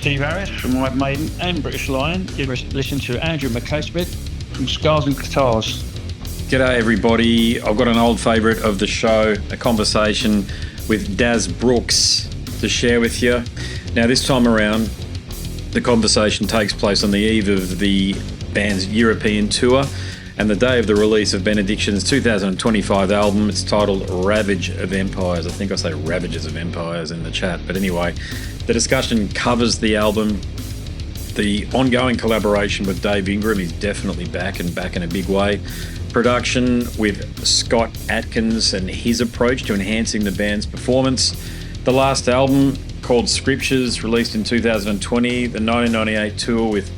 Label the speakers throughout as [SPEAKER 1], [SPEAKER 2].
[SPEAKER 1] Steve Harris from White Maiden and British Lion. You're listening to Andrew McCaskey from Scars and Guitars.
[SPEAKER 2] G'day everybody. I've got an old favourite of the show, a conversation with Daz Brookes to share with you. Now this time around, the conversation takes place on the eve of the band's European tour and the day of the release of Benediction's 2025 album. It's titled Ravage of Empires. I think I say Ravages of Empires in the chat, but anyway, the discussion covers the album, the ongoing collaboration with Dave Ingram. He's definitely back and back in a big way. Production with Scott Atkins and his approach to enhancing the band's performance. The last album, called Scriptures, released in 2020. The 1998 tour with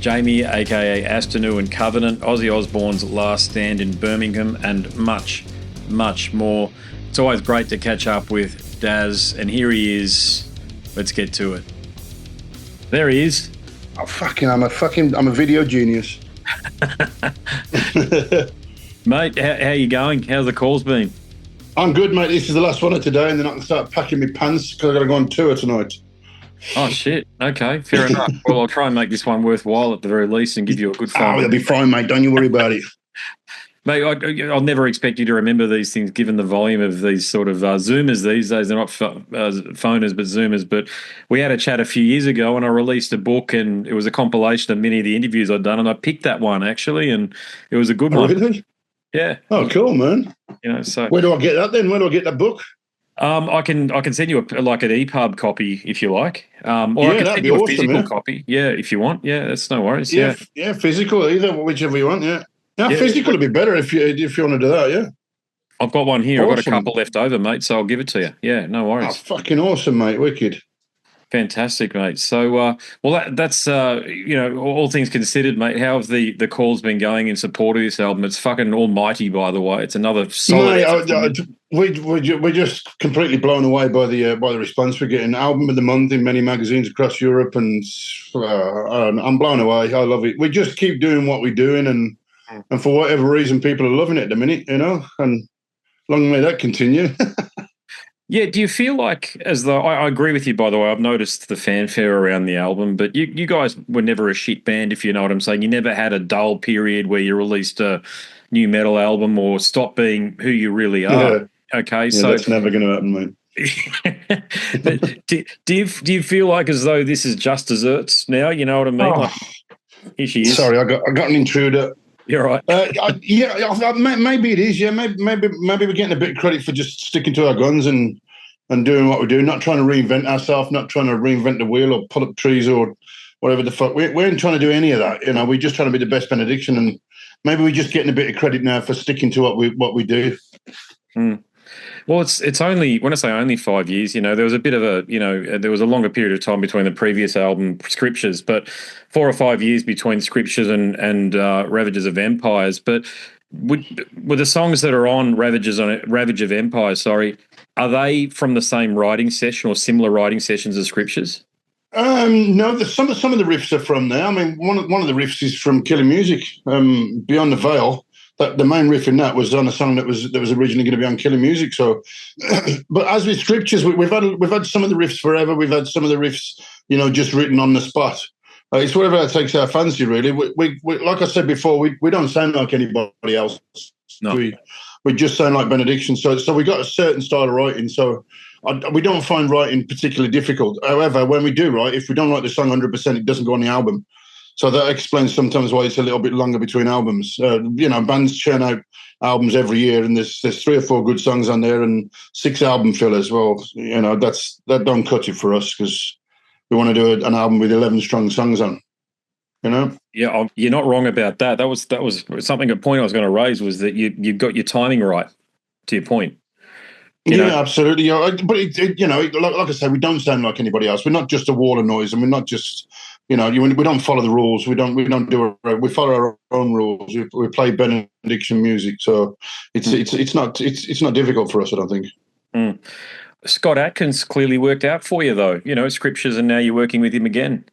[SPEAKER 2] Jamie, aka Astanu and Covenant, Ozzy Osbourne's last stand in Birmingham, and much, much more. It's always great to catch up with Daz, and here he is. Let's get to it. There he is.
[SPEAKER 3] Oh, I'm a video genius.
[SPEAKER 2] Mate, how you going? How's the calls been?
[SPEAKER 3] I'm good, mate. This is the last one of today, and then I can start packing my pants because I've got to go on tour tonight.
[SPEAKER 2] Oh, shit. Okay, fair enough. Well, I'll try and make this one worthwhile at the very least and give you a good fun.
[SPEAKER 3] Oh, it'll be fine, mate. Don't you worry about it.
[SPEAKER 2] Mate, I'll never expect you to remember these things given the volume of these sort of Zoomers these days. They're not phoners, but Zoomers. But we had a chat a few years ago and I released a book and it was a compilation of many of the interviews I'd done, and I picked that one, actually, and it was a good one.
[SPEAKER 3] Really?
[SPEAKER 2] Yeah.
[SPEAKER 3] Oh, cool, man.
[SPEAKER 2] You know, so
[SPEAKER 3] where do I get that then? Where do I get that book?
[SPEAKER 2] I can send you an EPUB copy if you like, or I can send you a physical copy. Yeah, if you want. Yeah, that's no worries.
[SPEAKER 3] Yeah, physical, either, whichever you want. Yeah, physical would be better if you want to do that. Yeah,
[SPEAKER 2] I've got one here. Awesome. I've got a couple left over, mate, so I'll give it to you. Yeah, no worries.
[SPEAKER 3] Oh, fucking awesome, mate. Wicked.
[SPEAKER 2] Fantastic, mate. So, that's all things considered, mate. How have the calls been going in support of this album? It's fucking almighty, by the way. It's another solid.
[SPEAKER 3] We're just completely blown away by the response we're getting. Album of the month in many magazines across Europe, and I'm blown away. I love it. We just keep doing what we're doing, and for whatever reason, people are loving it at the minute, you know. And long may that continue.
[SPEAKER 2] Yeah, do you feel like, as though, I agree with you, by the way, I've noticed the fanfare around the album, but you guys were never a shit band, if you know what I'm saying. You never had a dull period where you released a new metal album or stopped being who you really are. Yeah. Okay,
[SPEAKER 3] so that's never going to happen, mate.
[SPEAKER 2] But do you feel like as though this is just desserts now? You know what I mean?
[SPEAKER 3] Oh,
[SPEAKER 2] like, here she is.
[SPEAKER 3] Sorry, I got an intruder.
[SPEAKER 2] You're right.
[SPEAKER 3] Maybe it is. Yeah, maybe we're getting a bit of credit for just sticking to our guns and doing what we do, not trying to reinvent ourselves, not trying to reinvent the wheel or pull up trees or whatever the fuck. We ain't trying to do any of that. You know, we're just trying to be the best Benediction, and maybe we're just getting a bit of credit now for sticking to what we do.
[SPEAKER 2] Mm. Well, it's only, when I say only 5 years, you know, there was a bit of there was a longer period of time between the previous album, Scriptures, but 4 or 5 years between Scriptures and Ravages of Empires. But with the songs that are on Ravage of Empires, are they from the same writing session or similar writing sessions as Scriptures?
[SPEAKER 3] No, some of the riffs are from there. I mean, one of the riffs is from Killing Music, Beyond the Veil. The main riff in that was on a song that was originally going to be on Killing Music. So, but as with Scriptures, we've had some of the riffs forever. We've had some of the riffs, you know, just written on the spot. It's whatever that takes our fancy, really. We like I said before, we don't sound like anybody else.
[SPEAKER 2] No.
[SPEAKER 3] We just sound like Benediction. So we got a certain style of writing. So we don't find writing particularly difficult. However, when we do write, if we don't like the song 100%, it doesn't go on the album. So that explains sometimes why it's a little bit longer between albums. You know, bands churn out albums every year, and there's 3 or 4 good songs on there and 6 album fillers. Well, you know, that don't cut it for us because we want to do an album with 11 strong songs on. You know?
[SPEAKER 2] Yeah, you're not wrong about that. That was something. A point I was going to raise was that you got your timing right. To your point. You know?
[SPEAKER 3] Absolutely. But you know, like I said, we don't sound like anybody else. We're not just a wall of noise, and we're not just. You know, we don't follow the rules. We follow our own rules. We play Benediction music, so it's not difficult for us, I don't think.
[SPEAKER 2] Mm. Scott Atkins clearly worked out for you, though. You know, Scriptures, and now you're working with him again.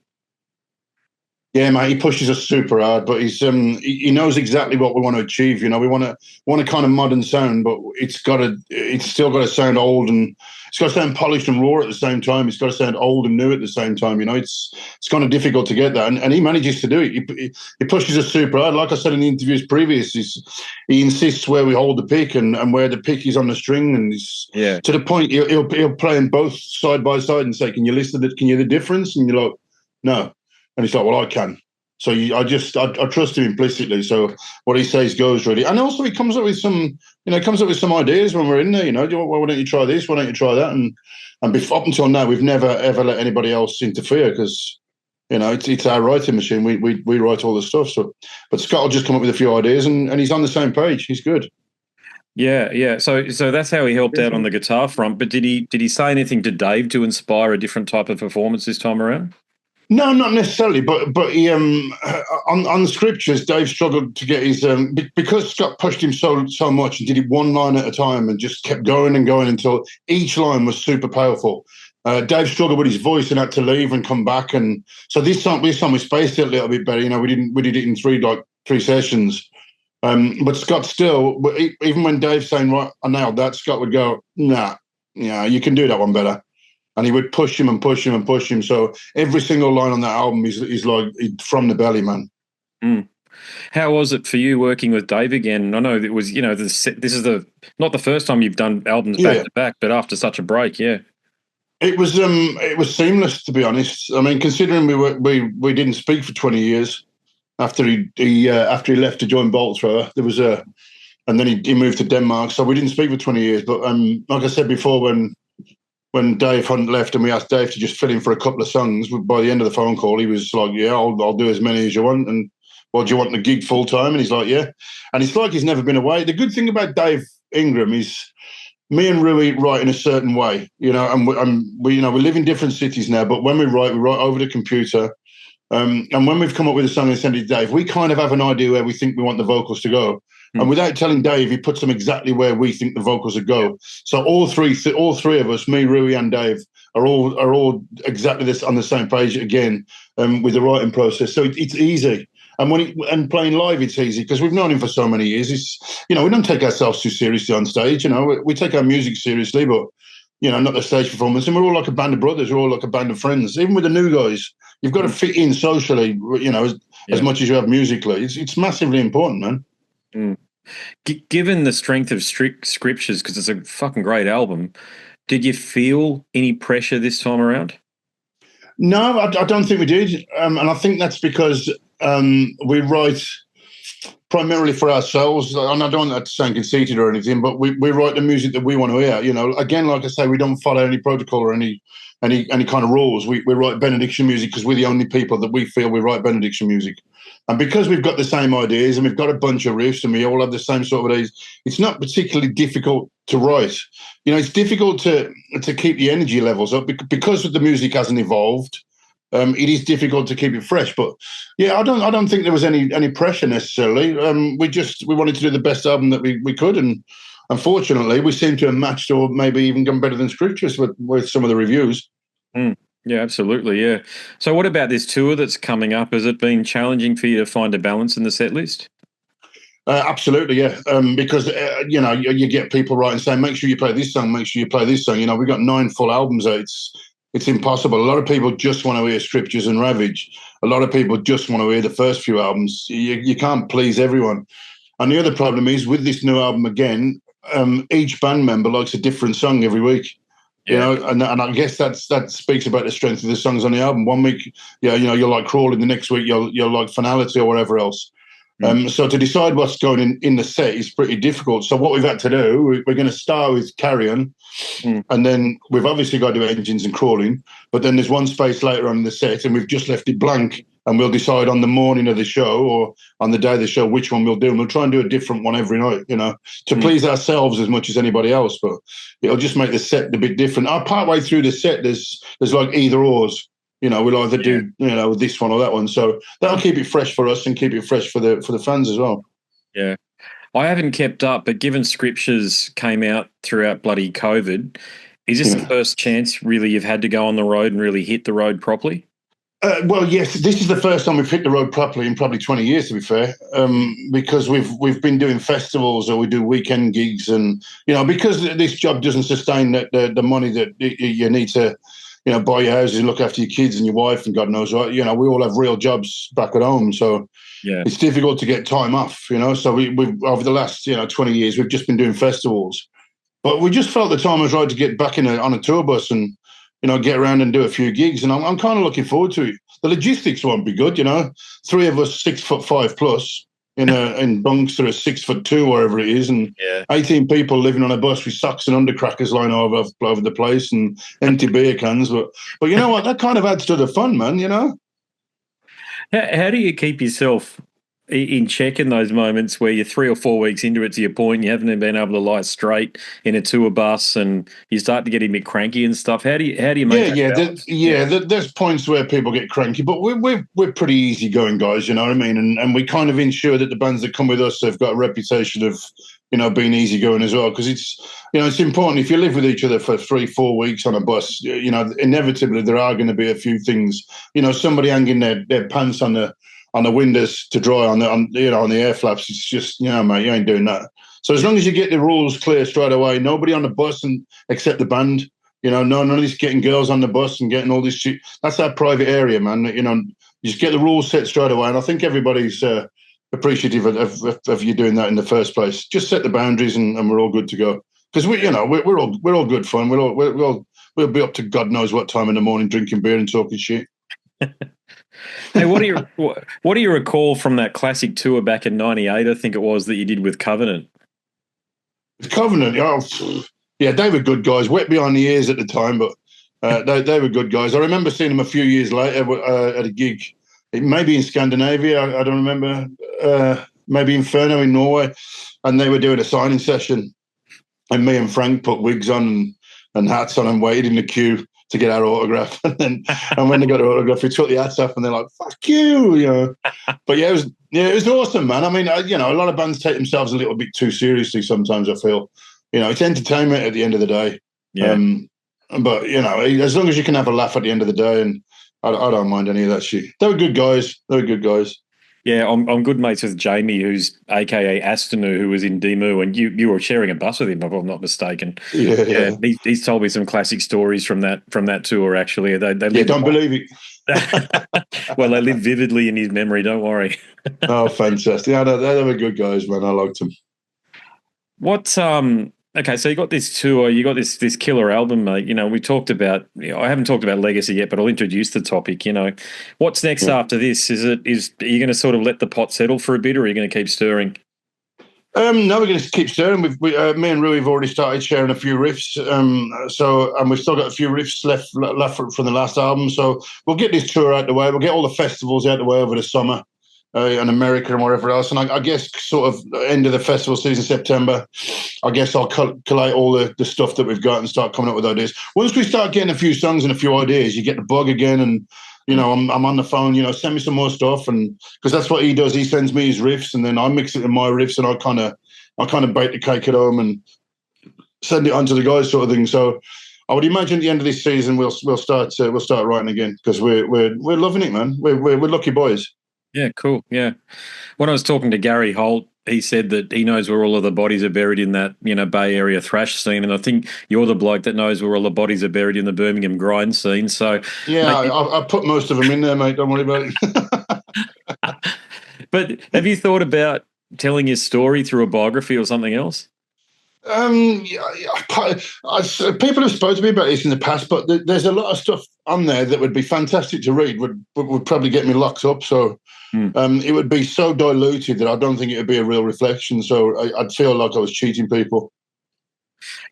[SPEAKER 3] Yeah, mate, he pushes us super hard, but he knows exactly what we want to achieve. We want a kind of modern sound, but it's still got to sound old, and it's got to sound polished and raw at the same time. It's got to sound old and new at the same time. It's kind of difficult to get that, and he manages to do it. He pushes us super hard. Like I said in the interviews previous, he insists where we hold the pick and where the pick is on the string, and to the point he'll play them both side by side and say, "Can you listen? Can you hear the difference?" And you're like, "No." And he's like, "Well, I can." So I trust him implicitly. So what he says goes, really. And also he comes up with some ideas when we're in there. Well, why don't you try this? Why don't you try that? And up until now, we've never ever let anybody else interfere because it's our writing machine. We write all the stuff. So, but Scott will just come up with a few ideas, and he's on the same page. He's good.
[SPEAKER 2] Yeah. So that's how he helped out on the guitar front. But did he say anything to Dave to inspire a different type of performance this time around?
[SPEAKER 3] No, not necessarily, but he on the scriptures, Dave struggled to get his because Scott pushed him so much and did it one line at a time and just kept going and going until each line was super powerful. Dave struggled with his voice and had to leave and come back, and so this time we spaced it a little bit better. We did it in three sessions, but Scott still, even when Dave's saying, "Right, I nailed that," Scott would go, "Nah, yeah, you can do that one better." And he would push him and push him and push him. So every single line on that album is like from the belly, man.
[SPEAKER 2] Mm. How was it for you working with Dave again? I know it was, this is not the first time you've done albums back to back, but after such a break, yeah.
[SPEAKER 3] It was seamless, to be honest. I mean, considering we didn't speak for 20 years after he left to join Bolt Thrower, and then he moved to Denmark, so we didn't speak for 20 years. But like I said before, when Dave Hunt left and we asked Dave to just fill in for a couple of songs, by the end of the phone call, he was like, "Yeah, I'll do as many as you want." And, "Well, do you want the gig full time?" And he's like, "Yeah." And it's like he's never been away. The good thing about Dave Ingram is me and Rui write in a certain way, and we live in different cities now, but when we write over the computer. And when we've come up with a song and sent it to Dave, we kind of have an idea where we think we want the vocals to go. And without telling Dave, he puts them exactly where we think the vocals would go. So all three of us, me, Rui, and Dave, are all exactly this on the same page again with the writing process. So it's easy. And playing live, it's easy because we've known him for so many years. We don't take ourselves too seriously on stage. We take our music seriously, but not the stage performance. And we're all like a band of brothers. We're all like a band of friends. Even with the new guys, you've got to fit in socially, as much as you have musically. It's massively important, man.
[SPEAKER 2] Given the strength of scriptures, because it's a fucking great album, did you feel any pressure this time around?
[SPEAKER 3] No, I don't think we did. And I think that's because we write primarily for ourselves. And I don't want that to sound conceited or anything, but we write the music that we want to hear. Again, like I say, we don't follow any protocol or any kind of rules. We write Benediction music because we're the only people that we feel we write Benediction music. And because we've got the same ideas and we've got a bunch of riffs and we all have the same sort of ideas, it's not particularly difficult to write. It's difficult to keep the energy levels up because the music hasn't evolved. It is difficult to keep it fresh. But yeah, I don't think there was any pressure necessarily. We wanted to do the best album that we could, and unfortunately, we seem to have matched or maybe even gone better than Scriptures with some of the reviews.
[SPEAKER 2] Yeah, absolutely, yeah. So what about this tour that's coming up? Has it been challenging for you to find a balance in the set list?
[SPEAKER 3] Absolutely, yeah. Because, you get people writing saying, "Make sure you play this song, make sure you play this song." We've got 9 full albums out. It's impossible. A lot of people just want to hear Scriptures and Ravage. A lot of people just want to hear the first few albums. You can't please everyone. And the other problem is with this new album again, each band member likes a different song every week. And I guess that speaks about the strength of the songs on the album. One week, you'll like Crawling. The next week, you'll like Finality or whatever else. So to decide what's going in the set is pretty difficult. So what we've had to do, we're going to start with Carrion, and then we've obviously got to do Engines and Crawling. But then there's one space later on in the set, and we've just left it blank. And we'll decide on the morning of the show or on the day of the show which one we'll do. And we'll try and do a different one every night, to please ourselves as much as anybody else. But it'll just make the set a bit different. Partway through the set, there's like either ors. We'll either do this one or that one. So that'll keep it fresh for us and keep it fresh for the fans as well.
[SPEAKER 2] Yeah. I haven't kept up, but given Scriptures came out throughout bloody COVID, is this the first chance really you've had to go on the road and really hit the road properly?
[SPEAKER 3] Well, yes, this is the first time we've hit the road properly in probably 20 years, to be fair, because we've been doing festivals or we do weekend gigs, and because this job doesn't sustain the money that you need to, buy your houses and look after your kids and your wife and God knows what. We all have real jobs back at home, so
[SPEAKER 2] Yeah.
[SPEAKER 3] it's difficult to get time off. So we've over the last 20 years we've just been doing festivals, but we just felt the time was right to get back on a tour bus and get around and do a few gigs, and I'm kind of looking forward to it. The logistics won't be good, three of us 6'5" plus in bunks that are 6'2", wherever it is, and 18 people living on a bus with socks and undercrackers lying all over the place and empty beer cans. But you know what? That kind of adds to the fun, man.
[SPEAKER 2] How do you keep yourself in check in those moments where you're 3 or 4 weeks into it to your point, you haven't been able to lie straight in a tour bus, and you start to get a bit cranky and stuff? How do you make that balance?
[SPEAKER 3] There's points where people get cranky, but we're pretty easygoing guys, you know what I mean? And we kind of ensure that the bands that come with us have got a reputation of being easygoing as well, because it's important. If you live with each other for 3-4 weeks on a bus, inevitably there are going to be a few things, somebody hanging their pants on the windows to dry on the air flaps. It's just, mate, you ain't doing that. So as long as you get the rules clear straight away, nobody on the bus except the band, none of this getting girls on the bus and getting all this shit. That's our private area, man. You just get the rules set straight away. And I think everybody's appreciative of you doing that in the first place. Just set the boundaries and we're all good to go. Because we're all good fun. We'll be up to God knows what time in the morning drinking beer and talking shit.
[SPEAKER 2] Hey, what do you recall from that classic tour back in '98? I think it was, that you did with Covenant.
[SPEAKER 3] Covenant, yeah, they were good guys. Wet behind the ears at the time, but they were good guys. I remember seeing them a few years later at a gig, maybe in Scandinavia. I don't remember. Maybe Inferno in Norway, and they were doing a signing session, and me and Frank put wigs on and hats on and waited in the queue to get our autograph. And when they got our autograph, we took the hats off and they're like, fuck you, But it was awesome, man. I mean, a lot of bands take themselves a little bit too seriously sometimes, I feel. It's entertainment at the end of the day.
[SPEAKER 2] Yeah.
[SPEAKER 3] But, as long as you can have a laugh at the end of the day, and I don't mind any of that shit. They were good guys.
[SPEAKER 2] Yeah, I'm good mates with Jamie, who's AKA Astanu, who was in Demu, and you were sharing a bus with him, if I'm not mistaken.
[SPEAKER 3] Yeah.
[SPEAKER 2] He's told me some classic stories from that tour. Actually, they
[SPEAKER 3] don't believe it.
[SPEAKER 2] Well, they live vividly in his memory. Don't worry.
[SPEAKER 3] Oh, fantastic! Yeah, they were good guys, man. I liked them.
[SPEAKER 2] What Okay, so you got this tour, you got this killer album, mate. We talked about. I haven't talked about legacy yet, but I'll introduce the topic. What's next after this? Are you going to sort of let the pot settle for a bit, or are you going to keep stirring?
[SPEAKER 3] No, we're going to keep stirring. Me and Rui have already started sharing a few riffs. And we've still got a few riffs left from the last album. So we'll get this tour out the way. We'll get all the festivals out the way over the summer. In America and wherever else. And I guess sort of end of the festival season, September, I guess I'll collate all the stuff that we've got and start coming up with ideas. Once we start getting a few songs and a few ideas, you get the bug again, and I'm on the phone, send me some more stuff, and because that's what he does. He sends me his riffs and then I mix it in my riffs, and I kind of bake the cake at home and send it on to the guys, sort of thing. So I would imagine at the end of this season we'll start writing again, because we're loving it, man. We're lucky boys.
[SPEAKER 2] Yeah, cool. Yeah. When I was talking to Gary Holt, he said that he knows where all of the bodies are buried in that, Bay Area thrash scene. And I think you're the bloke that knows where all the bodies are buried in the Birmingham grind scene. So
[SPEAKER 3] yeah, I put most of them in there, mate. Don't worry about it.
[SPEAKER 2] But have you thought about telling your story through a biography or something else?
[SPEAKER 3] People have spoken to me about this in the past, but there's a lot of stuff on there that would be fantastic to read, would probably get me locked up. So it would be so diluted that I don't think it would be a real reflection. So I'd feel like I was cheating people.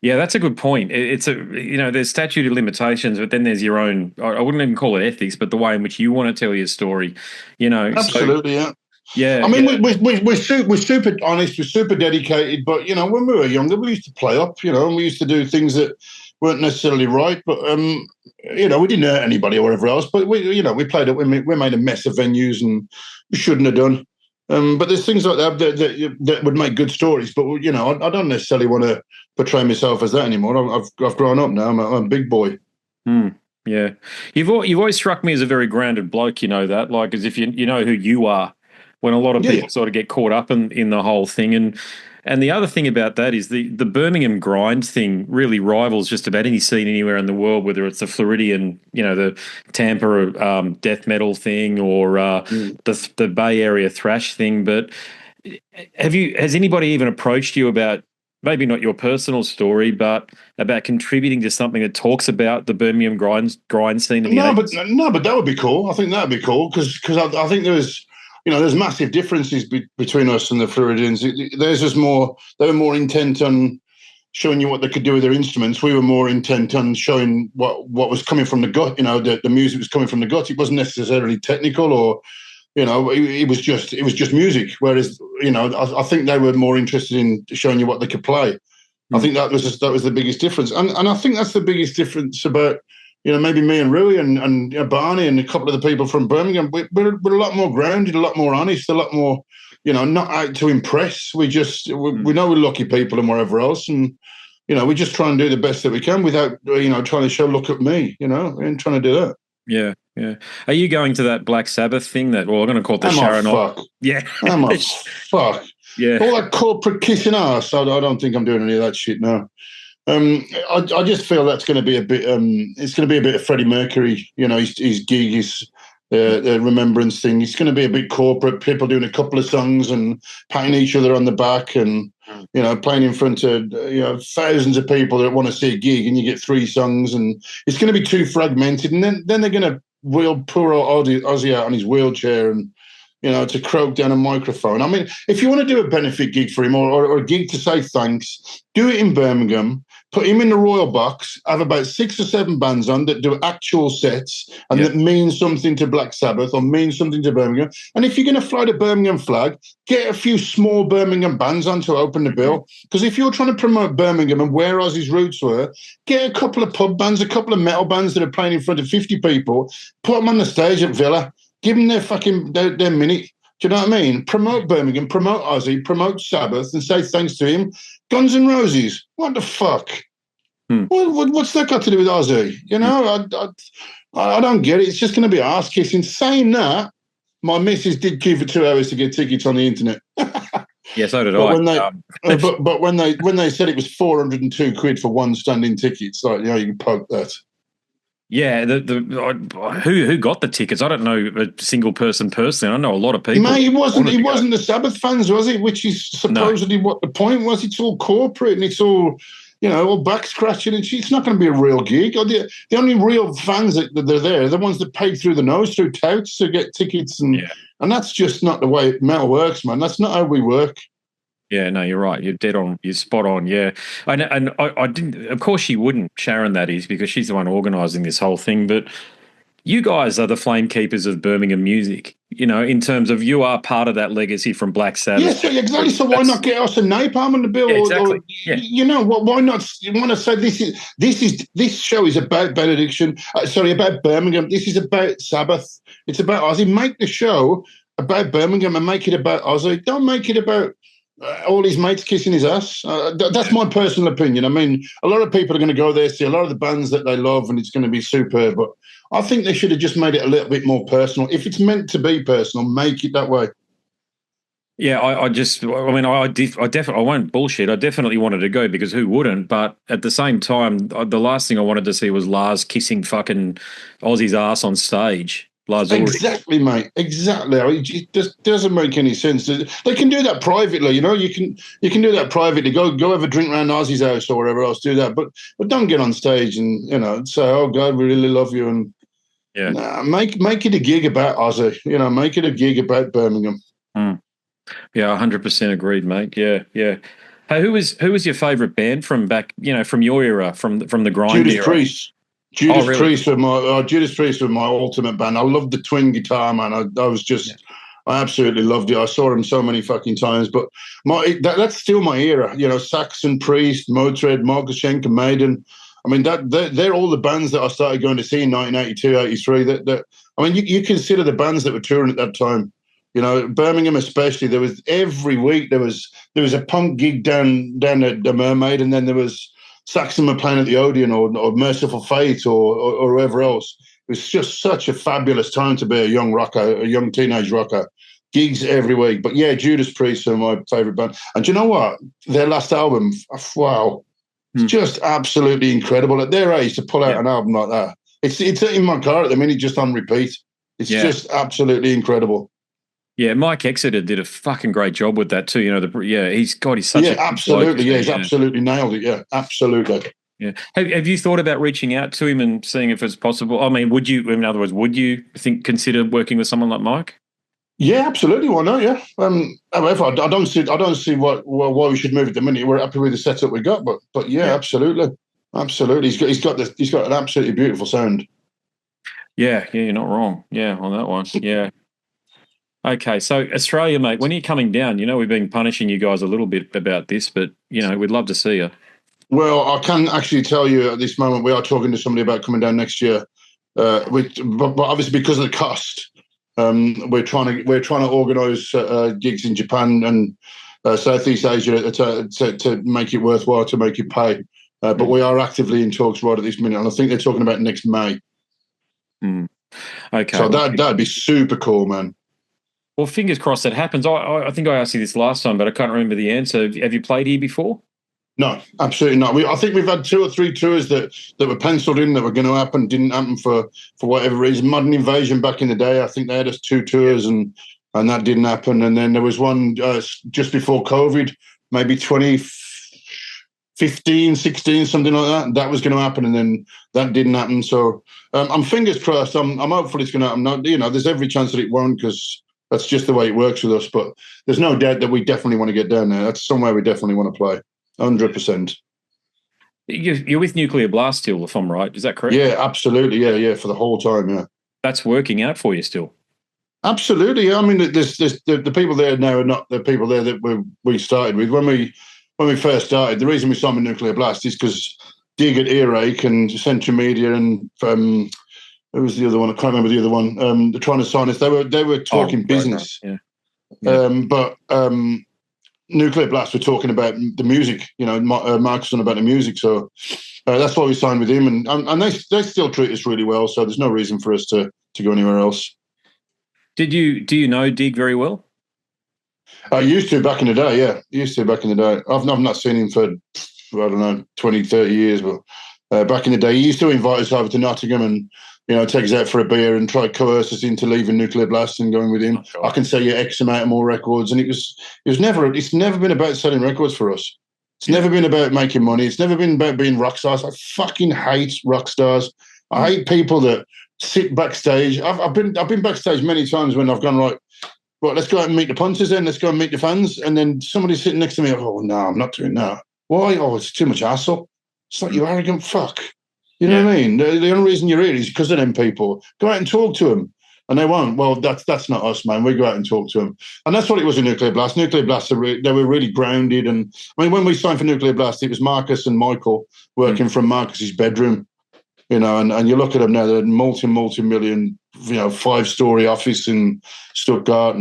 [SPEAKER 2] Yeah, that's a good point. It's there's statute of limitations, but then there's your own, I wouldn't even call it ethics, but the way in which you want to tell your story,
[SPEAKER 3] Absolutely,
[SPEAKER 2] yeah.
[SPEAKER 3] Yeah, I mean, we're super honest, we're super dedicated, but, when we were younger, we used to play up, and we used to do things that weren't necessarily right, but, we didn't hurt anybody or whatever else, but we played up, we made a mess of venues and we shouldn't have done. But there's things like that would make good stories, but, I don't necessarily want to portray myself as that anymore. I've grown up now, I'm a big boy.
[SPEAKER 2] Yeah. You've always struck me as a very grounded bloke, you know that, like as if you know who you are, when a lot of
[SPEAKER 3] Yeah,
[SPEAKER 2] people sort of get caught up in the whole thing. And the other thing about that is the Birmingham grind thing really rivals just about any scene anywhere in the world, whether it's the Floridian, you know, the Tampa death metal thing, or the Bay Area thrash thing. But has anybody even approached you about, maybe not your personal story, but about contributing to something that talks about the Birmingham grind scene in the 80s?
[SPEAKER 3] no, but that would be cool. I think that would be cool because I think there's massive differences between us and the Floridians. There's just more. They were more intent on showing you what they could do with their instruments. We were more intent on showing what was coming from the gut. You know, the music was coming from the gut. It wasn't necessarily technical, or it was just music. Whereas I think they were more interested in showing you what they could play. I think that was the biggest difference, and I think that's the biggest difference about maybe me and Rui and Barney and a couple of the people from Birmingham. We're a lot more grounded, a lot more honest, a lot more not out to impress. We know we're lucky people and whatever else, and we just try and do the best that we can without trying to show look at me. And trying to do that.
[SPEAKER 2] Yeah, yeah. Are you going to that Black Sabbath thing? I'm going to call it the Sharon.
[SPEAKER 3] Fuck.
[SPEAKER 2] Yeah.
[SPEAKER 3] Fuck.
[SPEAKER 2] Yeah.
[SPEAKER 3] All that corporate kissing ass. I don't think I'm doing any of that shit now. I just feel that's going to be a bit. It's going to be a bit of Freddie Mercury. His gig, his remembrance thing. It's going to be a bit corporate. People doing a couple of songs and patting each other on the back, and playing in front of thousands of people that want to see a gig, and you get 3 songs, and it's going to be too fragmented. And then they're going to wheel poor old Ozzy out on his wheelchair and to croak down a microphone. I mean, if you want to do a benefit gig for him or a gig to say thanks, do it in Birmingham. Put him in the Royal Box, have about 6 or 7 bands on that do actual sets and that mean something to Black Sabbath or mean something to Birmingham. And if you're going to fly the Birmingham flag, get a few small Birmingham bands on to open the bill. Because if you're trying to promote Birmingham and where Ozzy's roots were, get a couple of pub bands, a couple of metal bands that are playing in front of 50 people, put them on the stage at Villa, give them their minute. Do you know what I mean? Promote Birmingham, promote Ozzy, promote Sabbath, and say thanks to him. Guns N' Roses, what the fuck? What's that got to do with Ozzy? I don't get it. It's just going to be arse kissing. Saying that, my missus did queue for 2 hours to get tickets on the internet.
[SPEAKER 2] Yeah, so did
[SPEAKER 3] I. But when they said it was 402 quid for one standing ticket, it's like, you can poke that.
[SPEAKER 2] Yeah, who got the tickets? I don't know a single person personally. I know a lot of people.
[SPEAKER 3] Mate, he wasn't the Sabbath fans, was it? Which is supposedly what the point was. It's all corporate and it's all, all back scratching, and it's not going to be a real gig. The only real fans that are there are the ones that paid through the nose, through touts to get tickets, and that's just not the way metal works, man. That's not how we work.
[SPEAKER 2] Yeah, no, you're right. You're dead on. You're spot on. Yeah, and I didn't. Of course, she wouldn't. Sharon, that is, because she's the one organising this whole thing. But you guys are the flame keepers of Birmingham music. In terms of you are part of that legacy from Black Sabbath.
[SPEAKER 3] Yes, exactly. So why not get us a napalm on the bill?
[SPEAKER 2] Yeah, exactly.
[SPEAKER 3] Why not? You want to say this show is about Benediction? About Birmingham. This is about Sabbath. It's about Ozzy. Make the show about Birmingham and make it about Ozzy. Don't make it about all his mates kissing his ass. That's my personal opinion. I mean, a lot of people are going to go there, see a lot of the bands that they love, and it's going to be superb. But I think they should have just made it a little bit more personal. If it's meant to be personal, make it that way.
[SPEAKER 2] Yeah, I won't bullshit. I definitely wanted to go because who wouldn't? But at the same time, the last thing I wanted to see was Lars kissing fucking Ozzy's ass on stage.
[SPEAKER 3] Exactly, mate. Exactly. It just doesn't make any sense. They can do that privately, You can do that privately. Go have a drink around Ozzy's house or wherever else. Do that, but don't get on stage and say, "Oh God, we really love you." And make it a gig about Ozzy. Make it a gig about Birmingham.
[SPEAKER 2] Yeah, 100% agreed, mate. Yeah, yeah. Hey, who was your favourite band from back? From your era, from the grind era?
[SPEAKER 3] Judas Priest were my ultimate band. I loved the twin guitar, man. I absolutely loved it. I saw him so many fucking times. But that's still my era. Saxon, Priest, Motörhead, Marcus Schenker, Maiden. I mean, they're all the bands that I started going to see in 1982, 83. I mean, you consider the bands that were touring at that time. Birmingham especially. There was every week there was a punk gig down at the Mermaid, and then there was Saxon were playing at the Odeon or Merciful Fate or whoever else. It was just such a fabulous time to be a young rocker, a young teenage rocker. Gigs every week. But yeah, Judas Priest are my favourite band. And do you know what? Their last album, wow, it's just absolutely incredible. At their age, to pull out an album like that, it's in my car at the minute, just on repeat. It's just absolutely incredible.
[SPEAKER 2] Yeah, Mike Exeter did a fucking great job with that too. You know, he's such a
[SPEAKER 3] absolutely, he's absolutely nailed it. Yeah, absolutely.
[SPEAKER 2] Yeah. Have you thought about reaching out to him and seeing if it's possible? I mean, would you consider working with someone like Mike?
[SPEAKER 3] Yeah, absolutely. Why not? Yeah. However, I don't see why we should move at the minute. We're happy with the setup we got, but yeah, absolutely. He's got an absolutely beautiful sound.
[SPEAKER 2] Yeah, you're not wrong. Yeah, on that one. Yeah. Okay, so Australia, mate, when are you coming down? You know, we've been punishing you guys a little bit about this, but you know, we'd love to see you.
[SPEAKER 3] Well, I can actually tell you at this moment we are talking to somebody about coming down next year. But obviously because of the cost. We're trying to organise gigs in Japan and Southeast Asia to make it worthwhile, to make it pay. But we are actively in talks right at this minute, and I think they're talking about next May.
[SPEAKER 2] Okay,
[SPEAKER 3] so that'd be super cool, man.
[SPEAKER 2] Well, fingers crossed that happens. I think I asked you this last time, but I can't remember the answer. Have you played here before?
[SPEAKER 3] No, absolutely not. I think we've had 2 or 3 tours that were penciled in that were going to happen, didn't happen for whatever reason. Modern Invasion back in the day, I think they had us 2 tours and that didn't happen. And then there was one just before COVID, maybe 2015, 16, something like that. That was going to happen, and then that didn't happen. So I'm fingers crossed. I'm hopeful it's going to happen. There's every chance that it won't, because that's just the way it works with us. But there's no doubt that we definitely want to get down there. That's somewhere we definitely want to play. 100%.
[SPEAKER 2] You're with Nuclear Blast still, if I'm right. Is that correct?
[SPEAKER 3] Yeah, absolutely. Yeah, for the whole time. Yeah,
[SPEAKER 2] that's working out for you still.
[SPEAKER 3] Absolutely. I mean, there's the people there now are not the people there that we started with when we first started. The reason we signed with Nuclear Blast is because Dig at Earache and Central Media and who was the other one? I can't remember the other one. They're trying to sign us. They were talking business.
[SPEAKER 2] Right.
[SPEAKER 3] But Nuclear Blast were talking about the music, Mark's on about the music, so that's why we signed with him, and they still treat us really well, so there's no reason for us to go anywhere else.
[SPEAKER 2] Do you know Dig very well?
[SPEAKER 3] I used to back in the day, yeah. I've not seen him for, I don't know, 20, 30 years, but back in the day, he used to invite us over to Nottingham and take us out for a beer and try to coerce us into leaving Nuclear Blast and going with him. Oh, I can sell you X amount of more records. And it's never been about selling records for us. It's never been about making money. It's never been about being rock stars. I fucking hate rock stars. I hate people that sit backstage. I've been backstage many times when I've gone, right, let's go out and meet the punters then. Let's go and meet the fans. And then somebody's sitting next to me. Oh, no, I'm not doing that. Why? Oh, it's too much hassle. It's like, you arrogant fuck. You know what I mean? The only reason you're here is because of them people. Go out and talk to them. And they won't. Well, that's not us, man. We go out and talk to them. And that's what it was in Nuclear Blast. Nuclear Blast, they were really grounded. And I mean, when we signed for Nuclear Blast, it was Marcus and Michael working from Marcus's bedroom. And you look at them now, they're multi-million, 5-story office in Stuttgart.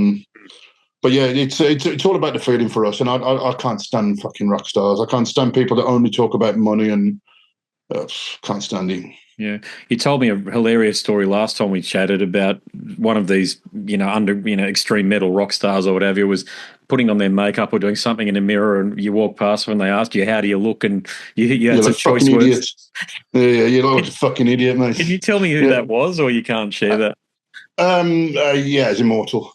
[SPEAKER 3] But yeah, it's all about the feeling for us. And I can't stand fucking rock stars. I can't stand people that only talk about money and can't stand it.
[SPEAKER 2] Yeah, you told me a hilarious story last time we chatted about one of these, extreme metal rock stars or whatever, was putting on their makeup or doing something in a mirror, and you walk past them and they asked you, "How do you look?" And you had some choice words.
[SPEAKER 3] Yeah, you look like a fucking idiot, mate.
[SPEAKER 2] Can you tell me who that was, or you can't share that?
[SPEAKER 3] Yeah, it's Immortal.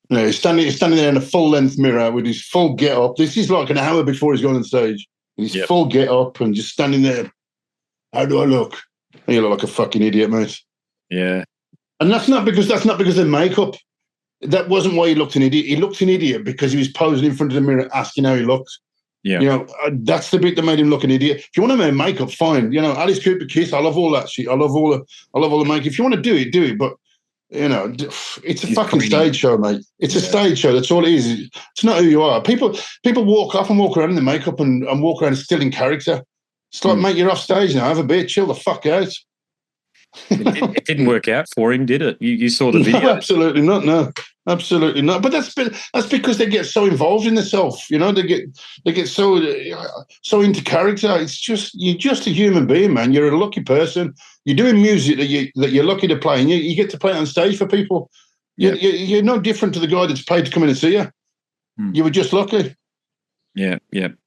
[SPEAKER 3] Yeah, he's standing there in a full-length mirror with his full get-up. This is like an hour before he's gone on stage. He's full get-up and just standing there. How do I look? You look like a fucking idiot, mate.
[SPEAKER 2] Yeah.
[SPEAKER 3] And that's not because of makeup. That wasn't why he looked an idiot. He looked an idiot because he was posing in front of the mirror asking how he looked.
[SPEAKER 2] Yeah.
[SPEAKER 3] That's the bit that made him look an idiot. If you want to make makeup, fine. Alice Cooper Kiss, I love all that shit. I love all the makeup. If you want to do it, do it. But it's a fucking stage show, mate. It's a stage show. That's all it is. It's not who you are. People walk off and walk around in the makeup and walk around still in character. It's like, mate, you're off stage now. Have a beer, chill the fuck out.
[SPEAKER 2] It didn't work out for him, did it? You saw the video.
[SPEAKER 3] No, absolutely not. No, absolutely not. But that's because they get so involved in themselves. You know, they get so into character. It's just you're just a human being, man. You're a lucky person. You're doing music that you're lucky to play, and you get to play it on stage for people. You're no different to the guy that's paid to come in and see you. You were just lucky.
[SPEAKER 2] Yeah,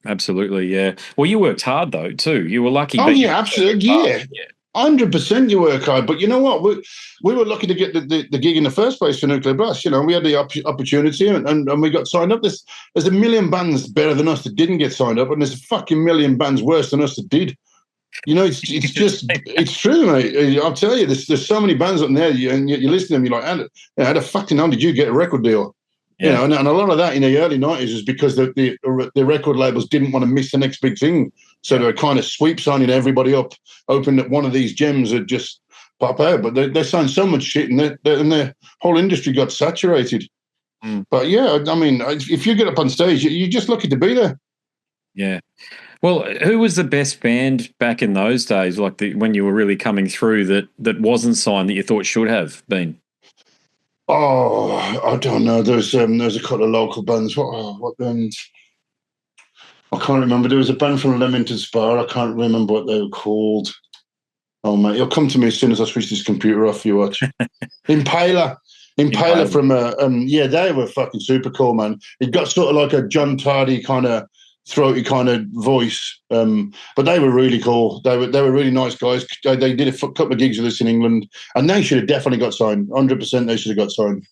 [SPEAKER 2] absolutely, yeah. Well, you worked hard though too. You were lucky.
[SPEAKER 3] Oh yeah, absolutely, yeah. 100% you work hard, but you know what? We were lucky to get the gig in the first place for Nuclear Blast. You know, we had the opportunity and we got signed up. There's a million bands better than us that didn't get signed up, and there's a fucking million bands worse than us that did. You know, it's just it's true, mate. I'll tell you, there's so many bands up there, and you listen to them, you're like, how the fucking hell did you get a record deal? Yeah. You know, and a lot of that in the early 90s was because the record labels didn't want to miss the next big thing. So they were kind of sweep signing everybody up, hoping that one of these gems would just pop out. But they signed so much shit, and the whole industry got saturated. But yeah, I mean, if you get up on stage, you're just lucky to be there.
[SPEAKER 2] Yeah. Well, who was the best band back in those days, like when you were really coming through that wasn't signed that you thought should have been?
[SPEAKER 3] Oh, I don't know. There's a couple of local bands. What bands? I can't remember. There was a band from Leamington Spa. I can't remember what they were called. Oh, mate, it'll come to me as soon as I switch this computer off. You watch. Impaler from they were fucking super cool, man. It got sort of like a John Tardy kind of throaty kind of voice, but they were really cool. They were really nice guys. They did a couple of gigs with us in England, and they should have definitely got signed. 100%, they should have got signed.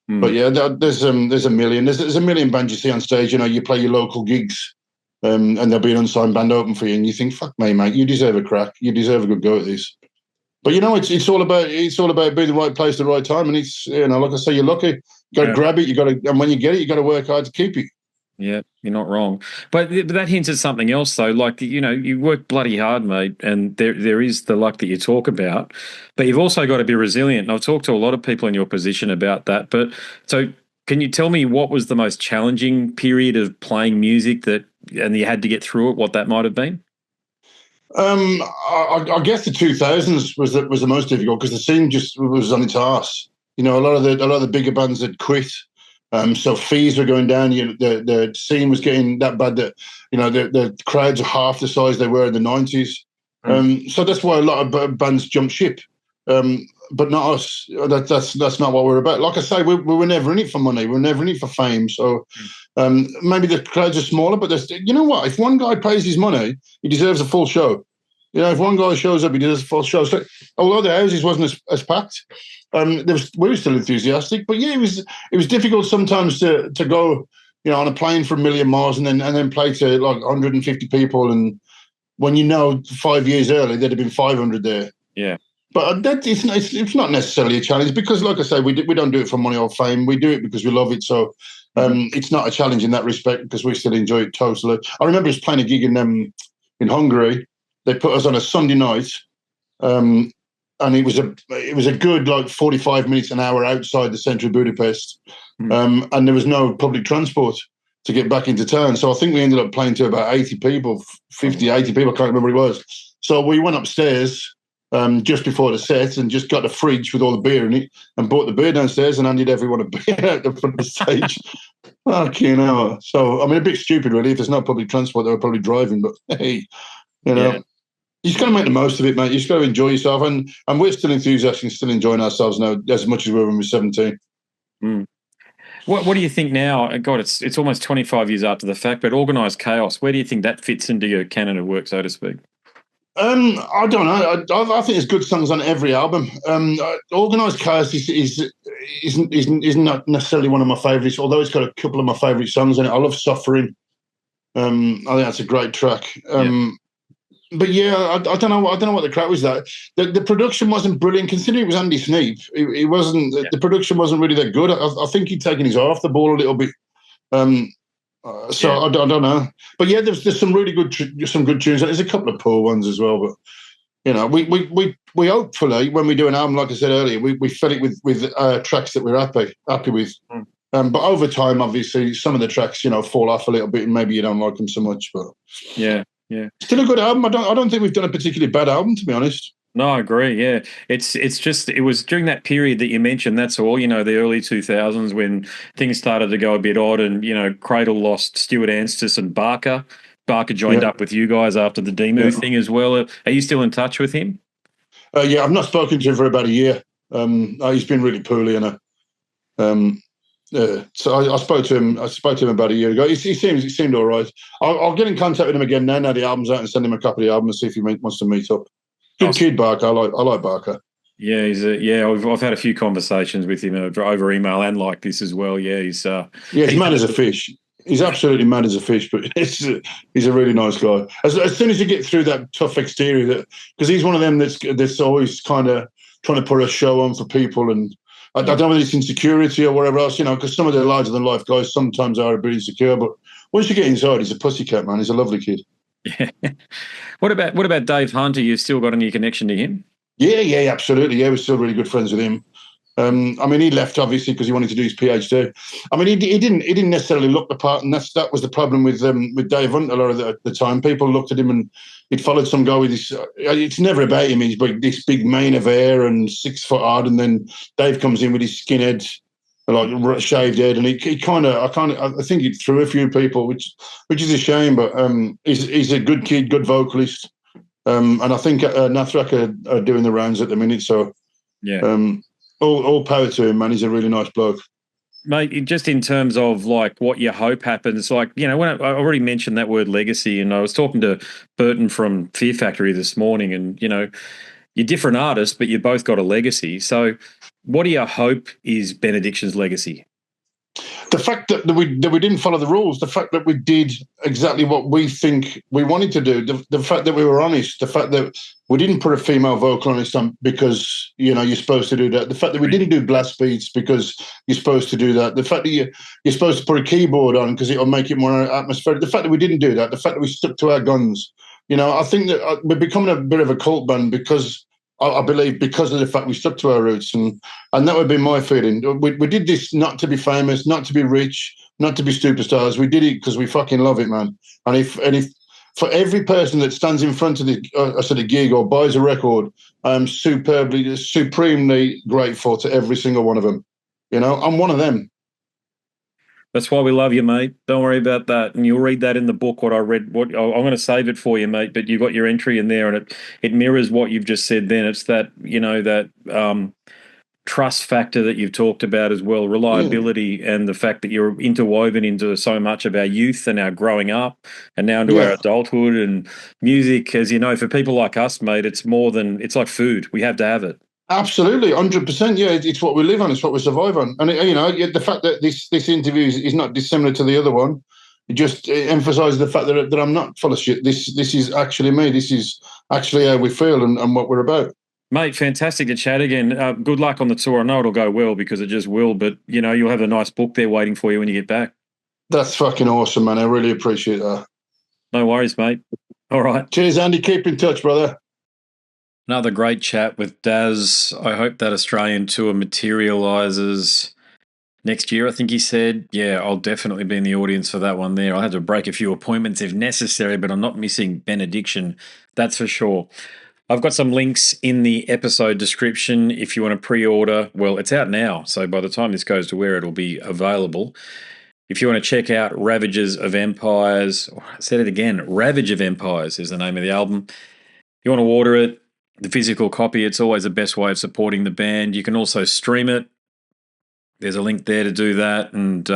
[SPEAKER 3] But yeah, there's a million. There's a million bands you see on stage. You know, you play your local gigs, and there'll be an unsigned band open for you, and you think, "Fuck me, mate, you deserve a crack. You deserve a good go at this." But you know, it's all about being the right place at the right time, and it's, you know, like I say, you're lucky. You got to grab it. And when you get it, you got to work hard to keep it.
[SPEAKER 2] Yeah, you're not wrong. But that hints at something else, though. Like, you know, you work bloody hard, mate, and there is the luck that you talk about. But you've also got to be resilient. And I've talked to a lot of people in your position about that. But so can you tell me what was the most challenging period of playing music and you had to get through it, what that might have been?
[SPEAKER 3] I guess the 2000s was the most difficult because the scene just was on its arse. You know, a lot of the bigger bands had quit. So fees were going down. The scene was getting that bad that, you know, the crowds are half the size they were in the 90s. So that's why a lot of bands jumped ship. But not us. That's not what we're about. Like I say, we were never in it for money. We were never in it for fame. So maybe the crowds are smaller, but you know what? If one guy pays his money, he deserves a full show. You know, if one guy shows up, he deserves a full show. So although the houses wasn't as packed, we were still enthusiastic. But yeah, it was difficult sometimes to go, you know, on a plane for 1 million miles and then play to like 150 people. And when you know 5 years earlier there'd have been 500 there.
[SPEAKER 2] Yeah.
[SPEAKER 3] But it's not necessarily a challenge because, like I say, we don't do it for money or fame. We do it because we love it. So it's not a challenge in that respect because we still enjoy it totally. I remember us playing a gig in Hungary. They put us on a Sunday night, and it was a good like 45 minutes, an hour outside the centre of Budapest, and there was no public transport to get back into town. So I think we ended up playing to about 80 people, 50, 80 people. I can't remember what it was. So we went upstairs just before the set and just got a fridge with all the beer in it and brought the beer downstairs and handed everyone a beer out the front of the stage. Fucking hell. So, I mean, a bit stupid, really. If there's no public transport, they were probably driving, but hey, you know. Yeah. You just got to make the most of it, mate. You just got to enjoy yourself. And we're still enthusiastic and still enjoying ourselves now as much as we were when we were 17.
[SPEAKER 2] What do you think now? God, it's almost 25 years after the fact, but organised chaos, where do you think that fits into your canon of work, so to speak?
[SPEAKER 3] I don't know. I think there's good songs on every album. Organised Chaos is not necessarily one of my favourites, although it's got a couple of my favourite songs in it. I love Suffering. I think that's a great track. But yeah, I don't know. I don't know what the crack was. That the production wasn't brilliant, considering it was Andy Sneap. It wasn't. Yeah. The production wasn't really that good. I think he'd taken his eye off the ball a little bit. I don't know. But yeah, there's some really good tunes. There's a couple of poor ones as well. But you know, we hopefully when we do an album, like I said earlier, we fill it with tracks that we're happy with. But over time, obviously, some of the tracks, you know, fall off a little bit, and maybe you don't like them so much. But
[SPEAKER 2] yeah.
[SPEAKER 3] Still a good album. I don't think we've done a particularly bad album, to be honest.
[SPEAKER 2] No, I agree. Yeah, it's just it was during that period that you mentioned. That's all. The early 2000s when things started to go a bit odd, and Cradle lost Stuart Anstis and Barker. Barker joined
[SPEAKER 3] Yeah,
[SPEAKER 2] up with you guys after the Demu
[SPEAKER 3] yeah.
[SPEAKER 2] thing as well. Are you still in touch with him?
[SPEAKER 3] Yeah, I've not spoken to him for about a year. He's been really poorly, and so I spoke to him. I spoke to him about a year ago. He seemed all right. I'll get in contact with him again now. Now the album's out, and send him a copy of the album and see if he wants to meet up. Good kid, Barker. I like Barker.
[SPEAKER 2] Yeah, I've had a few conversations with him over email and like this as well. Yeah, he's
[SPEAKER 3] Yeah, he's mad as a fish. He's absolutely mad as a fish, but he's a really nice guy. As soon as you get through that tough exterior, because he's one of them that's always kind of trying to put a show on for people, and I don't know whether it's insecurity or whatever else, because some of the larger than life guys sometimes are a bit insecure, but once you get inside, he's a pussycat, man. He's a lovely kid.
[SPEAKER 2] Yeah. What about Dave Hunter? You still got any connection to him?
[SPEAKER 3] Yeah, absolutely. Yeah, we're still really good friends with him. I mean, he left obviously because he wanted to do his PhD. I mean, he didn't necessarily look the part, and that was the problem with Dave Hunt a lot of the time. People looked at him and he'd followed some guy with this. It's never about him. He's this big mane of hair and 6 foot hard, and then Dave comes in with his skinhead, like shaved head, and he kind of I think he threw a few people, which is a shame. But he's a good kid, good vocalist, and I think Nathrak are doing the rounds at the minute. So
[SPEAKER 2] yeah.
[SPEAKER 3] All power to him, man. He's a really nice bloke.
[SPEAKER 2] Mate, just in terms of like what you hope happens, like, when I already mentioned that word legacy, and I was talking to Burton from Fear Factory this morning, and, you're different artists, but you both got a legacy. So what do you hope is Benediction's legacy?
[SPEAKER 3] The fact that we didn't follow the rules, the fact that we did exactly what we think we wanted to do, the fact that we were honest, the fact that we didn't put a female vocal on it because you're supposed to do that, the fact that we didn't do blast beats because you're supposed to do that, the fact that you're supposed to put a keyboard on because it'll make it more atmospheric, the fact that we didn't do that, the fact that we stuck to our guns. I think that we're becoming a bit of a cult band because I believe because of the fact we stuck to our roots, and that would be my feeling. We did this not to be famous, not to be rich, not to be superstars. We did it because we fucking love it, man. And if for every person that stands in front of the gig or buys a record, I am supremely grateful to every single one of them. I'm one of them.
[SPEAKER 2] That's why we love you, mate. Don't worry about that. And you'll read that in the book, what I read. I'm going to save it for you, mate, but you got your entry in there, and it mirrors what you've just said then. It's that, trust factor that you've talked about as well, reliability, and the fact that you're interwoven into so much of our youth and our growing up and now into our adulthood and music. As you know, for people like us, mate, it's like food. We have to have it.
[SPEAKER 3] Absolutely, 100%. Yeah, it's what we live on. It's what we survive on. And the fact that this interview is not dissimilar to the other one, it just emphasises the fact that I'm not full of shit. This is actually me. This is actually how we feel and what we're about.
[SPEAKER 2] Mate, fantastic to chat again. Good luck on the tour. I know it'll go well because it just will. But you'll have a nice book there waiting for you when you get back.
[SPEAKER 3] That's fucking awesome, man. I really appreciate that.
[SPEAKER 2] No worries, mate. All right.
[SPEAKER 3] Cheers, Andy. Keep in touch, brother.
[SPEAKER 2] Another great chat with Daz. I hope that Australian tour materialises next year, I think he said. Yeah, I'll definitely be in the audience for that one there. I'll have to break a few appointments if necessary, but I'm not missing Benediction, that's for sure. I've got some links in the episode description if you want to pre-order. Well, it's out now, so by the time this goes to where it'll be available. If you want to check out Ravages of Empires, I said it again, Ravage of Empires is the name of the album. You want to order it, the physical copy, it's always the best way of supporting the band. You can also stream it. There's a link there to do that, and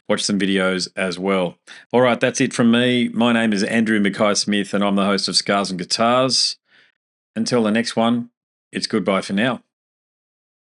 [SPEAKER 2] watch some videos as well. All right, that's it from me. My name is Andrew Mackay-Smith, and I'm the host of Scars and Guitars. Until the next one, it's goodbye for now.